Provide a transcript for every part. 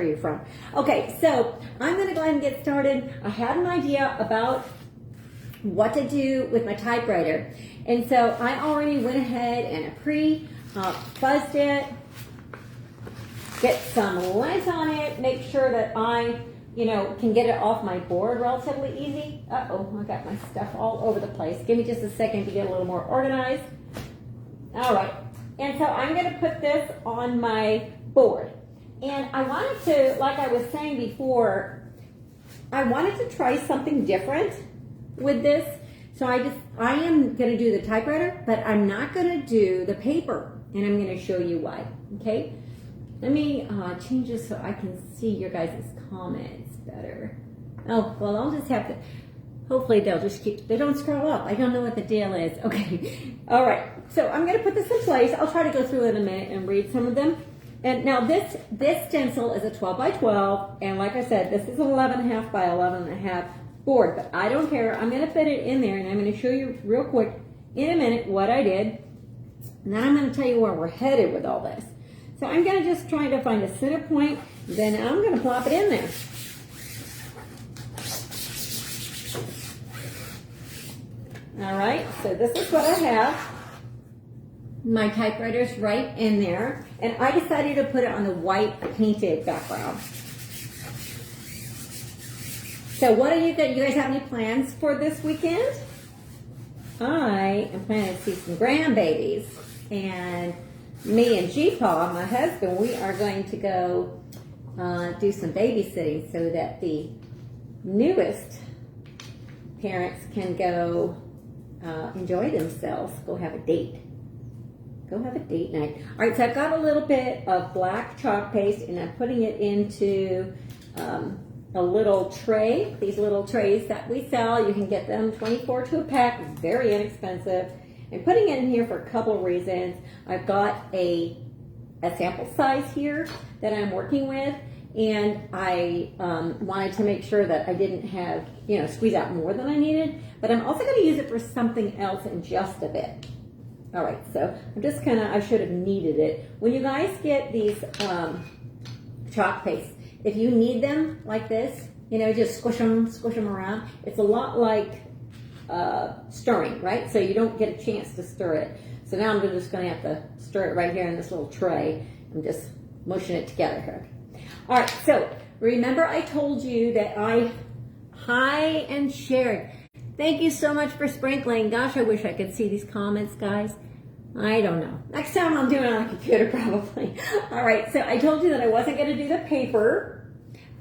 you from. Okay, so I'm going to go ahead and get started. I had an idea about what to do with my typewriter, and so I already went ahead and fuzzed it, get some lint on it, make sure that I can get it off my board relatively easy. Uh-oh, I got my stuff all over the place. Give me just a second to get a little more organized. All right, and so I'm going to put this on my board. And I wanted to, like I was saying before, I wanted to try something different with this. So I am going to do the typewriter, but I'm not going to do the paper. And I'm going to show you why, okay? Let me change this so I can see your guys' comments better. Oh, well, I'll just have to, hopefully they don't scroll up. I don't know what the deal is. Okay, all right. So I'm going to put this in place. I'll try to go through it in a minute and read some of them. And now this stencil is a 12 by 12, and like I said, this is 11.5 by 11.5 board, but I don't care. I'm going to fit it in there, and I'm going to show you real quick in a minute what I did, and then I'm going to tell you where we're headed with all this. So I'm going to just try to find a center point, then I'm going to plop it in there. All right, so this is what I have. My typewriter's right in there, and I decided to put it on the white painted background. So what are you guys have any plans for this weekend? I am planning to see some grandbabies, and me and G-Paw, my husband, we are going to go do some babysitting so that the newest parents can go enjoy themselves, go have a date. Go have a date night. All right, so I've got a little bit of black chalk paste, and I'm putting it into a little tray. These little trays that we sell, you can get them 24 to a pack, very inexpensive. I'm putting it in here for a couple of reasons. I've got a sample size here that I'm working with, and I wanted to make sure that I didn't have, squeeze out more than I needed, but I'm also going to use it for something else in just a bit. All right, so I'm just I should have kneaded it. When you guys get these chalk paste, if you knead them like this, just squish them around, it's a lot like stirring, right? So you don't get a chance to stir it. So now I'm just going to have to stir it right here in this little tray. I'm just mushing it together here. All right, so remember I told you that I and shared. Thank you so much for sprinkling. Gosh, I wish I could see these comments, guys. I don't know. Next time I'll do it on a computer, probably. All right, so I told you that I wasn't going to do the paper.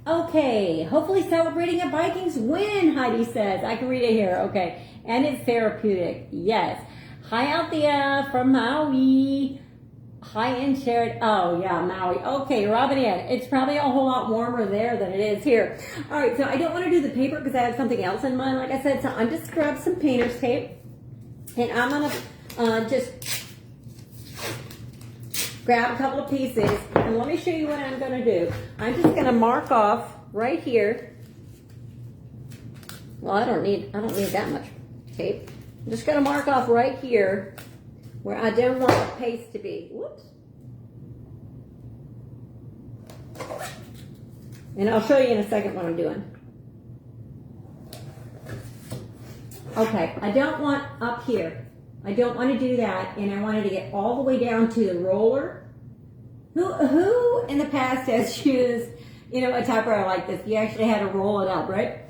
Okay, hopefully celebrating a Vikings win, Heidi says. I can read it here. Okay, and it's therapeutic. Yes. Hi, Althea from Maui. Hi, and shared. Oh, yeah, Maui. Okay, Robin Ann. It's probably a whole lot warmer there than it is here. All right, so I don't want to do the paper because I have something else in mind, like I said. So I'm just grab some painter's tape, and I'm going to just grab a couple of pieces, and let me show you what I'm going to do. I'm just going to mark off right here. Well, I don't need that much tape. I'm just going to mark off right here where I don't want the paste to be. Whoops. And I'll show you in a second what I'm doing. Okay, I don't want up here. I don't want to do that, and I wanted to get all the way down to the roller. Who in the past has used, a typewriter like this? You actually had to roll it up, right?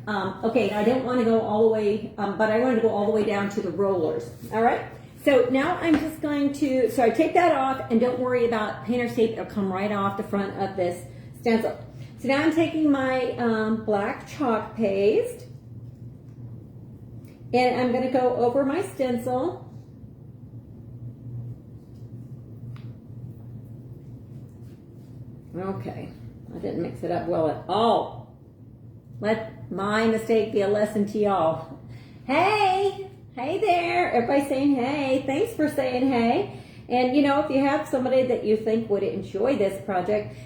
Okay, I don't want to go all the way, but I wanted to go all the way down to the rollers. All right? So now I'm just going to, so I take that off, and don't worry about painter's tape. It'll come right off the front of this stencil. So now I'm taking my black chalk paste, and I'm going to go over my stencil. Okay, I didn't mix it up well at all. Let my mistake be a lesson to y'all. Hey! Hey there, everybody saying hey. Thanks for saying hey. And if you have somebody that you think would enjoy this project,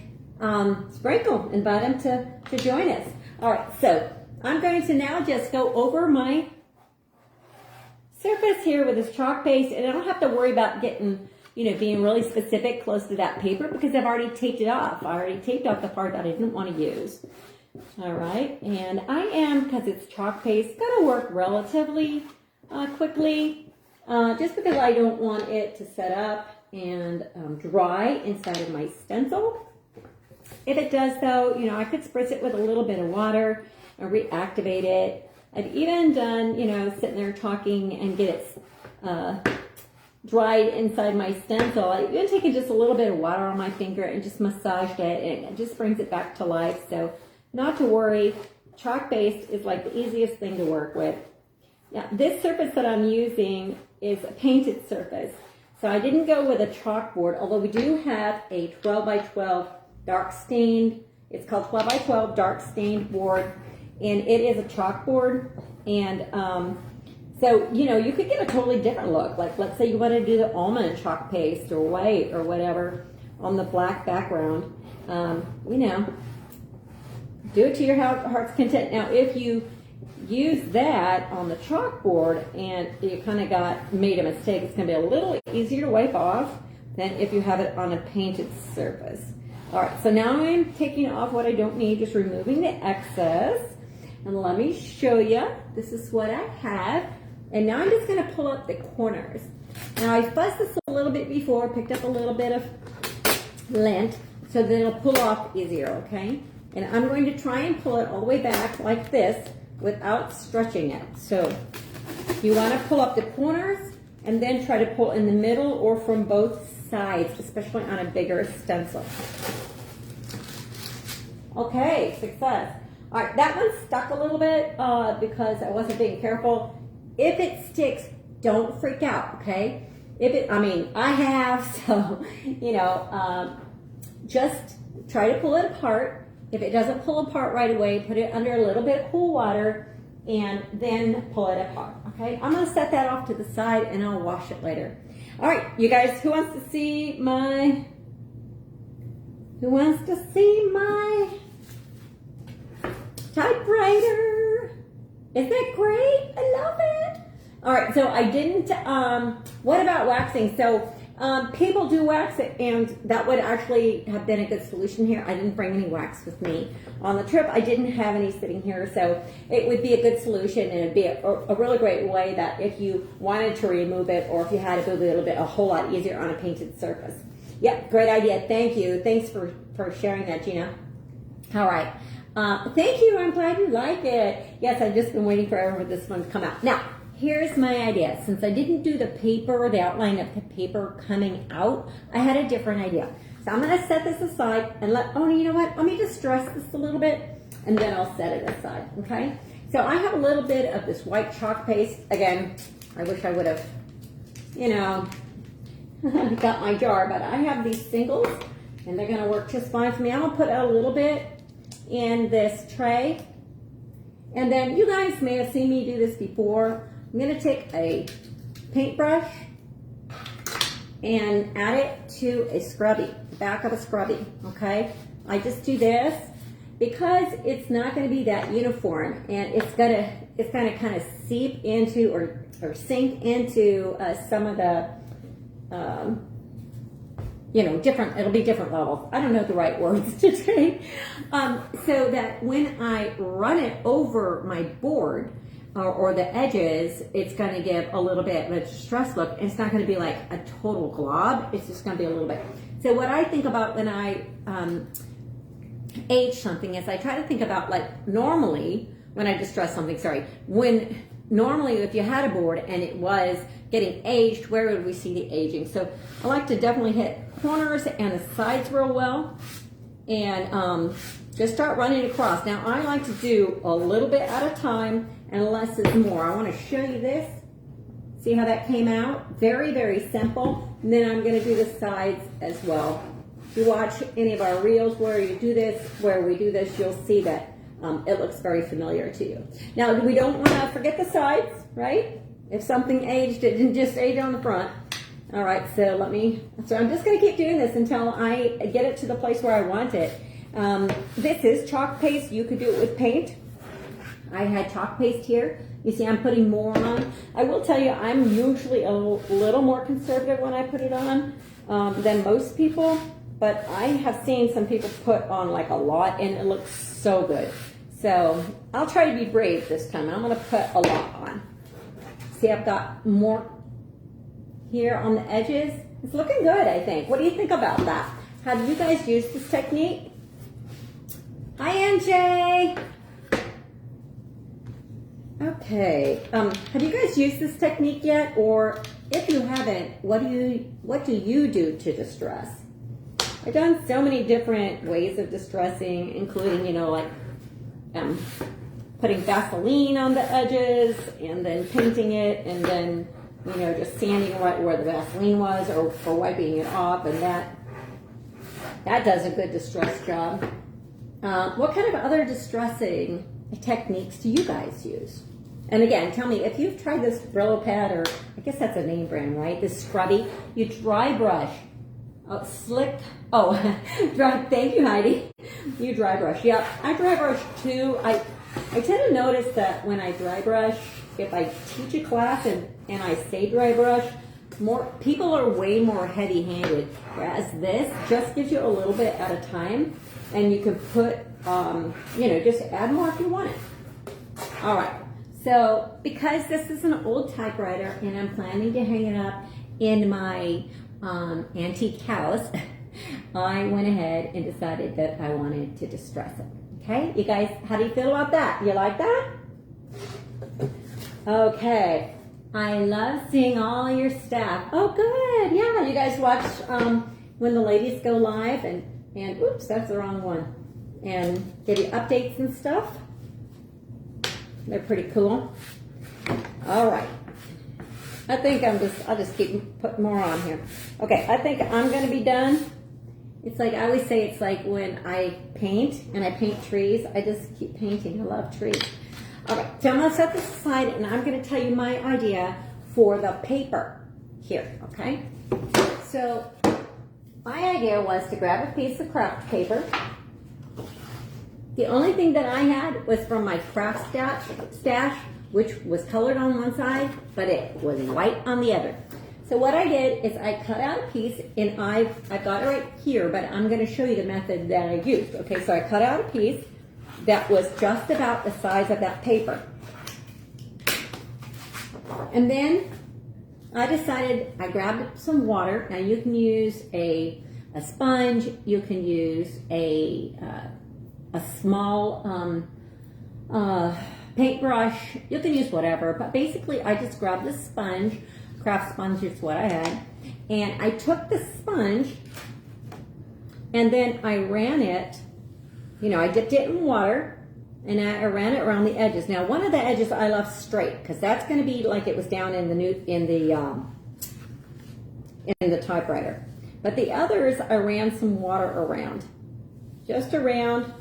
sprinkle, invite them to join us. All right, so I'm going to now just go over my surface here with this chalk paste, and I don't have to worry about getting being really specific close to that paper because I've already taped it off. I already taped off the part that I didn't want to use. All right, and I am, because it's chalk paste, going to work relatively quickly just because I don't want it to set up and dry inside of my stencil. If it does though, I could spritz it with a little bit of water and reactivate it. I've even done, sitting there talking and get it dried inside my stencil. I've even taken just a little bit of water on my finger and just massaged it, and it just brings it back to life. So not to worry, chalk paste is like the easiest thing to work with. Now, this surface that I'm using is a painted surface. So I didn't go with a chalkboard, although we do have a 12 by 12 dark stained, it's called 12 by 12 dark stained board, and it is a chalkboard. And so, you could get a totally different look. Like, let's say you want to do the almond chalk paste or white or whatever on the black background. Do it to your heart's content. Now, if you use that on the chalkboard and you kind of made a mistake, it's going to be a little easier to wipe off than if you have it on a painted surface. All right, so now I'm taking off what I don't need, just removing the excess. And let me show you. This is what I have. And now I'm just going to pull up the corners. Now I fussed this a little bit before, picked up a little bit of lint so that it'll pull off easier, okay? And I'm going to try and pull it all the way back like this without stretching it. So you want to pull up the corners and then try to pull in the middle or from both sides, especially on a bigger stencil. Okay, success. All right, that one stuck a little bit because I wasn't being careful. If it sticks, don't freak out, okay? I have, so, just try to pull it apart. If it doesn't pull apart right away, put it under a little bit of cool water and then pull it apart, okay? I'm gonna set that off to the side and I'll wash it later. All right, you guys, who wants to see my typewriter? Isn't that great? I love it. All right, so I didn't, what about waxing? So people do wax it, and that would actually have been a good solution here. I didn't bring any wax with me on the trip. I didn't have any sitting here, so it would be a good solution, and it'd be a really great way that if you wanted to remove it or if you had to move it a whole lot easier on a painted surface. Yep, great idea. Thank you. Thanks for sharing that, Gina. All right. Thank you. I'm glad you like it. Yes, I've just been waiting forever for this one to come out. Now, here's my idea. Since I didn't do the outline of the paper coming out, I had a different idea. So I'm going to set this aside and you know what? Let me just stress this a little bit and then I'll set it aside, okay? So I have a little bit of this white chalk paste. Again, I wish I would have, got my jar, but I have these singles and they're going to work just fine for me. I'm going to put a little bit in this tray. And then you guys may have seen me do this before. I'm going to take a paintbrush and add it to a scrubby, the back of a scrubby, okay? I just do this because it's not going to be that uniform, and it's going to kind of seep into or sink into some of the, it'll be different levels. I don't know the right words to say. So that when I run it over my board, or the edges, it's going to give a little bit of a distressed look. And it's not going to be like a total glob. It's just going to be a little bit. So what I think about when I age something is I try to think about, like, normally when I distress something, normally if you had a board and it was getting aged, where would we see the aging? So I like to definitely hit corners and the sides real well and just start running across. Now I like to do a little bit at a time and less is more. I want to show you this. See how that came out? Very, very simple. And then I'm going to do the sides as well. If you watch any of our reels where we do this, you'll see that it looks very familiar to you. Now, we don't want to forget the sides, right? If something aged, it didn't just age on the front. All right, so I'm just going to keep doing this until I get it to the place where I want it. This is chalk paste. You could do it with paint. I had chalk paste here. You see I'm putting more on. I will tell you I'm usually a little more conservative when I put it on. than most people, but I have seen some people put on like a lot and it looks so good. So I'll try to be brave this time. I'm gonna put a lot on. See, I've got more here on the edges. It's looking good, I think. What do you think about that? Have you guys used this technique? Hi, NJ. Okay, have you guys used this technique yet? Or if you haven't, what do you do to distress? I've done so many different ways of distressing, including, you know, like putting Vaseline on the edges and then painting it and then, you know, just sanding right where the Vaseline was or wiping it off, and that does a good distress job. What kind of other distressing techniques do you guys use? And again, tell me if you've tried this Brillo pad, or I guess that's a name brand, right? This scrubby. You dry brush. Oh, slick. Oh, dry. Thank you, Heidi. You dry brush. Yeah, I dry brush too. I tend to notice that when I dry brush, if I teach a class and I say dry brush, more people are way more heavy-handed. Whereas this just gives you a little bit at a time, and you can put, you know, just add more if you want it. All right. So because this is an old typewriter and I'm planning to hang it up in my antique house, I went ahead and decided that I wanted to distress it. Okay, you guys, how do you feel about that? You like that? Okay, I love seeing all your staff. Oh, good. Yeah, you guys watch when the ladies go live and oops, that's the wrong one. And give you updates and stuff. They're pretty cool. All right. I think I'll just keep putting more on here. Okay, I think I'm gonna be done. It's like, I always say, it's like when I paint and I paint trees, I just keep painting. I love trees. All right, so I'm gonna set this aside and I'm gonna tell you my idea for the paper here, okay? So my idea was to grab a piece of craft paper. The only thing that I had was from my craft stash, which was colored on one side, but it was white on the other. So what I did is I cut out a piece, and I've got it right here, but I'm going to show you the method that I used. Okay, so I cut out a piece that was just about the size of that paper. And then I decided, I grabbed some water. Now you can use a sponge, you can use a small paintbrush, you can use whatever, but basically I just grabbed this sponge, craft sponge is what I had, and I took the sponge and then I ran it, you know, I dipped it in water and I ran it around the edges. Now one of the edges I left straight because that's going to be like it was down in the typewriter, but the others I ran some water around, just around.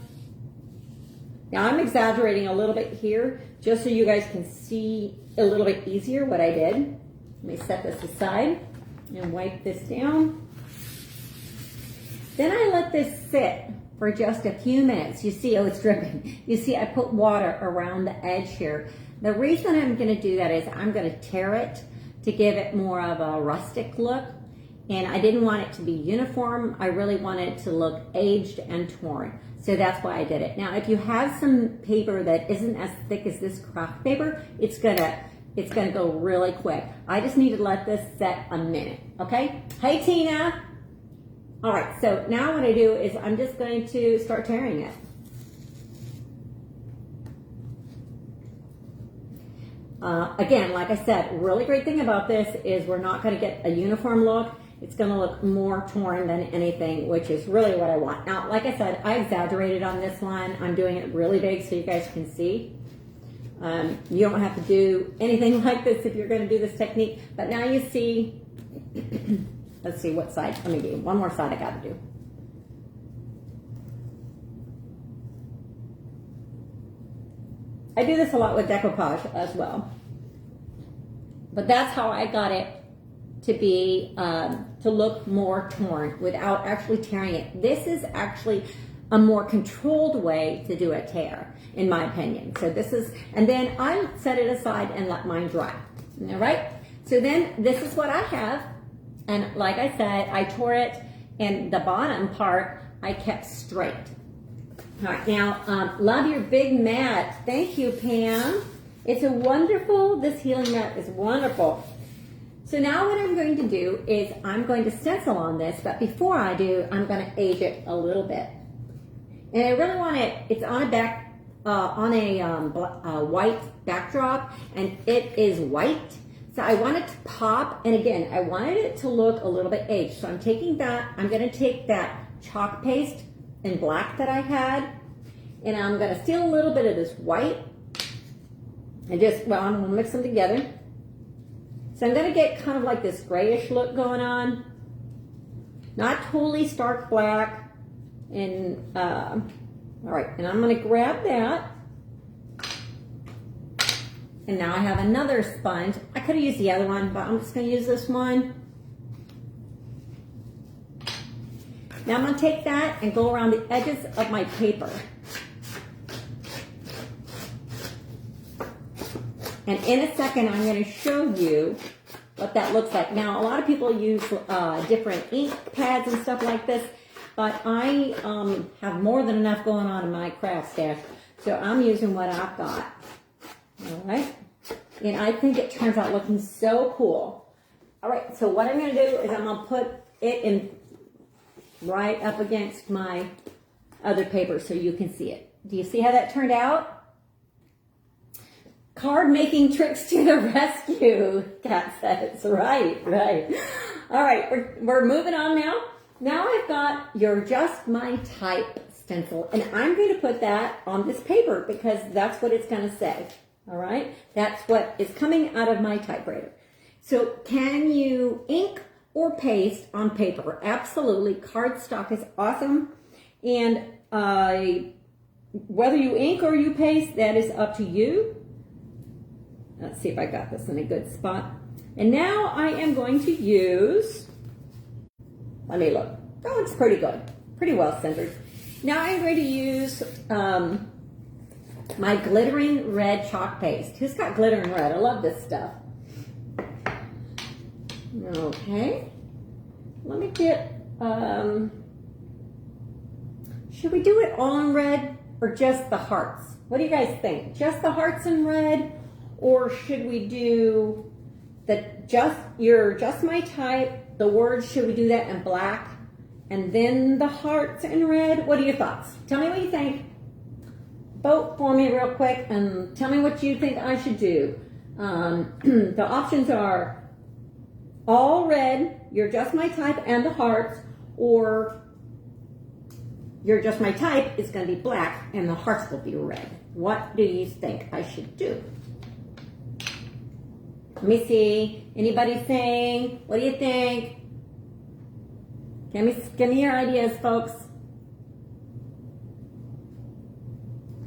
Now I'm exaggerating a little bit here just so you guys can see a little bit easier what I did. Let me set this aside and wipe this down. Then I let this sit for just a few minutes. You see, oh, it's dripping. You see, I put water around the edge here. The reason I'm going to do that is I'm going to tear it to give it more of a rustic look. And I didn't want it to be uniform. I really wanted it to look aged and torn. So that's why I did it. Now, if you have some paper that isn't as thick as this craft paper, it's gonna go really quick. I just need to let this set a minute, okay? Hey, Tina. All right, so now what I do is I'm just going to start tearing it. Again, like I said, really great thing about this is we're not gonna get a uniform look. It's going to look more torn than anything, which is really what I want. Now, like I said, I exaggerated on this one. I'm doing it really big so you guys can see. You don't have to do anything like this if you're going to do this technique. But now you see, let's see what side. Let me do one more side I got to do. I do this a lot with decoupage as well. But that's how I got it to be to look more torn without actually tearing it. This is actually a more controlled way to do a tear, in my opinion. So this is, and then I set it aside and let mine dry. All right. So then this is what I have. And like I said, I tore it, and the bottom part I kept straight. All right, now, love your big mat. Thank you, Pam. It's a wonderful, this healing mat is wonderful. So now what I'm going to do is I'm going to stencil on this, but before I do, I'm going to age it a little bit. And I really want it, it's on a white backdrop, and it is white. So I want it to pop, and again, I wanted it to look a little bit aged. So I'm taking that, I'm going to take that chalk paste in black that I had, and I'm going to steal a little bit of this white, and just, well, I'm going to mix them together. So I'm going to get kind of like this grayish look going on. Not totally stark black. And, all right, and I'm going to grab that. And now I have another sponge. I could have used the other one, but I'm just going to use this one. Now I'm going to take that and go around the edges of my paper. And in a second, I'm going to show you what that looks like. Now, a lot of people use different ink pads and stuff like this, but I have more than enough going on in my craft stash, so I'm using what I've got. All right? And I think it turns out looking so cool. All right, so what I'm going to do is I'm going to put it in right up against my other paper so you can see it. Do you see how that turned out? Card making tricks to the rescue, Kat says. Right. All right, we're moving on now. Now I've got your Just My Type stencil, and I'm going to put that on this paper because that's what it's going to say. All right, that's what is coming out of my typewriter. So can you ink or paste on paper? Absolutely. Cardstock is awesome, and whether you ink or you paste, that is up to you. Let's see if I got this in a good spot. And now I am going to use, let me look. Oh, it's pretty good. Pretty well centered. Now I'm going to use my glittering red chalk paste. Who's got glittering red? I love this stuff. Okay. Let me get, should we do it all in red or just the hearts? What do you guys think? Just the hearts in red? Or should we do Just My Type, the words, should we do that in black? And then the hearts in red? What are your thoughts? Tell me what you think. Vote for me real quick and tell me what you think I should do. The options are all red, your Just My Type and the hearts, or your Just My Type is going to be black and the hearts will be red. What do you think I should do? Let me see. Anybody saying? What do you think? Give me your ideas, folks.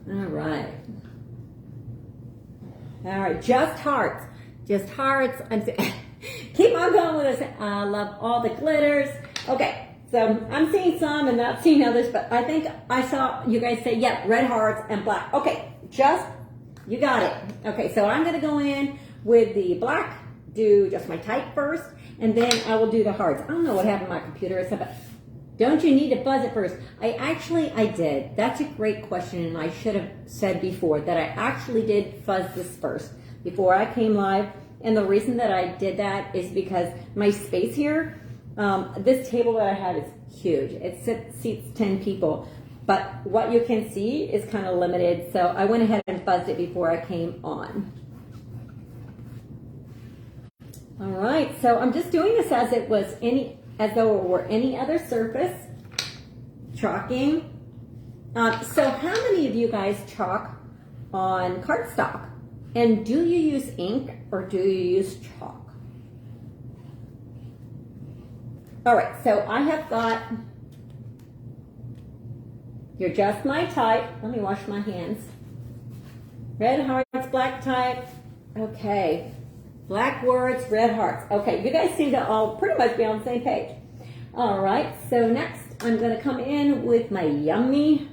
All right. All right. Just hearts. Just hearts. Keep on going with us. I love all the glitters. Okay. So I'm seeing some and not seeing others, but I think I saw you guys say, yeah, red hearts and black. Okay. You got it. Okay. So I'm going to go in with the black, do Just My Type first, and then I will do the hearts. I don't know what happened to my computer. But don't you need to fuzz it first? I did. That's a great question, and I should have said before that I actually did fuzz this first before I came live. And the reason that I did that is because my space here, this table that I have is huge. It seats 10 people, but what you can see is kind of limited. So I went ahead and fuzzed it before I came on. All right, so I'm just doing this as though it were any other surface, chalking. So how many of you guys chalk on cardstock? And do you use ink or do you use chalk? All right, so I have got your Just My Type. Let me wash my hands. Red hearts, black type. Okay. Black words, red hearts. Okay, you guys seem to all pretty much be on the same page. All right, so next I'm going to come in with my yummy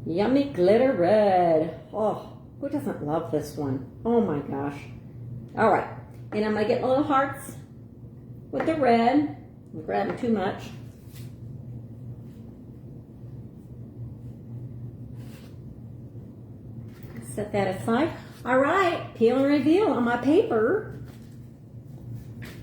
glitter red. Oh, who doesn't love this one? Oh my gosh. All right, and I'm going to get my little hearts with the red. I'm grabbing too much. Set that aside. All right, peel and reveal on my paper.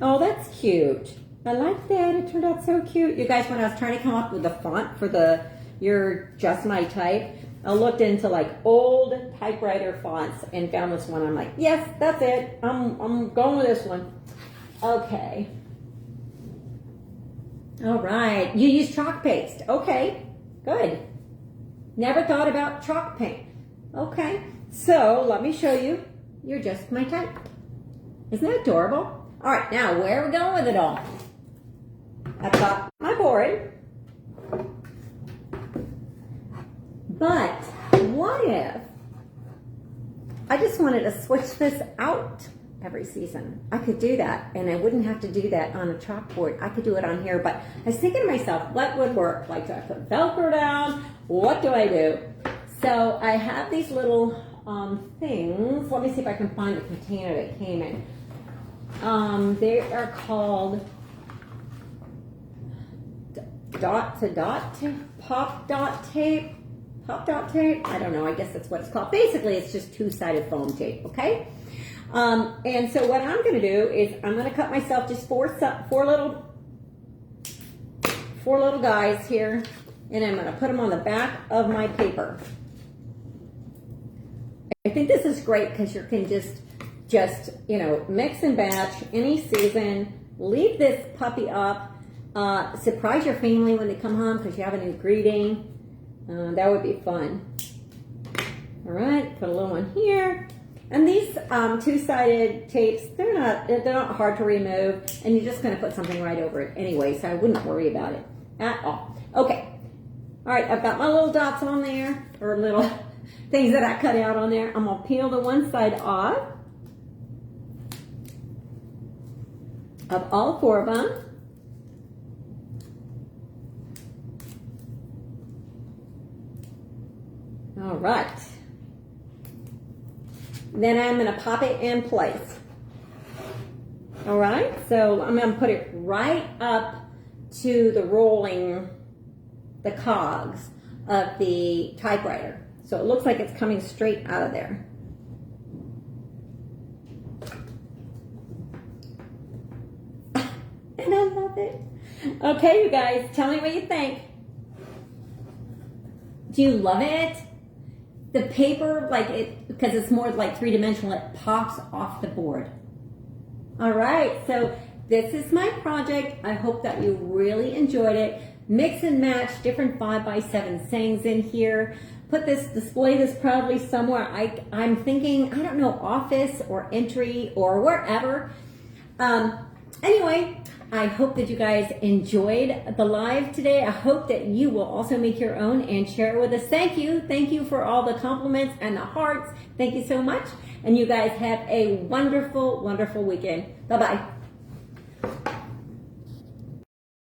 Oh, that's cute. I like that. It turned out so cute. You guys, when I was trying to come up with a font for your Just My Type, I looked into like old typewriter fonts and found this one. I'm like, yes, that's it. I'm going with this one. Okay. All right. You use chalk paste. Okay. Good. Never thought about chalk paint. Okay. So let me show you your Just My Type. Isn't that adorable? All right. Now, where are we going with it all? I've got my board. But what if I just wanted to switch this out every season? I could do that, and I wouldn't have to do that on a chalkboard. I could do it on here, but I was thinking to myself, what would work? Like, do I put Velcro down? What do I do? So I have these little things. Let me see if I can find the container that came in. They are called dot to dot tape, pop dot tape. Pop dot tape? I don't know. I guess that's what it's called. Basically, it's just two-sided foam tape, okay? And so what I'm going to do is I'm going to cut myself just four little guys here, and I'm going to put them on the back of my paper. I think this is great because you can just mix and batch any season. Leave this puppy up. Surprise your family when they come home because you have a new greeting. That would be fun. All right, put a little one here. And these two-sided tapes, they're not hard to remove, and you're just going to put something right over it anyway, so I wouldn't worry about it at all. Okay. All right, I've got my little dots on there, or little things that I cut out on there. I'm going to peel the one side off of all four of them. All right. Then I'm going to pop it in place. All right. So I'm going to put it right up to the cogs of the typewriter. So it looks like it's coming straight out of there. And I love it. Okay, you guys, tell me what you think. Do you love it? The paper, because it's more like three-dimensional, it pops off the board. All right, so this is my project. I hope that you really enjoyed it. Mix and match different 5x7 sayings in here. Display this proudly somewhere. I'm thinking, I don't know, office or entry or wherever. Anyway, I hope that you guys enjoyed the live today. I hope that you will also make your own and share it with us. Thank you. Thank you for all the compliments and the hearts. Thank you so much. And you guys have a wonderful, wonderful weekend. Bye-bye.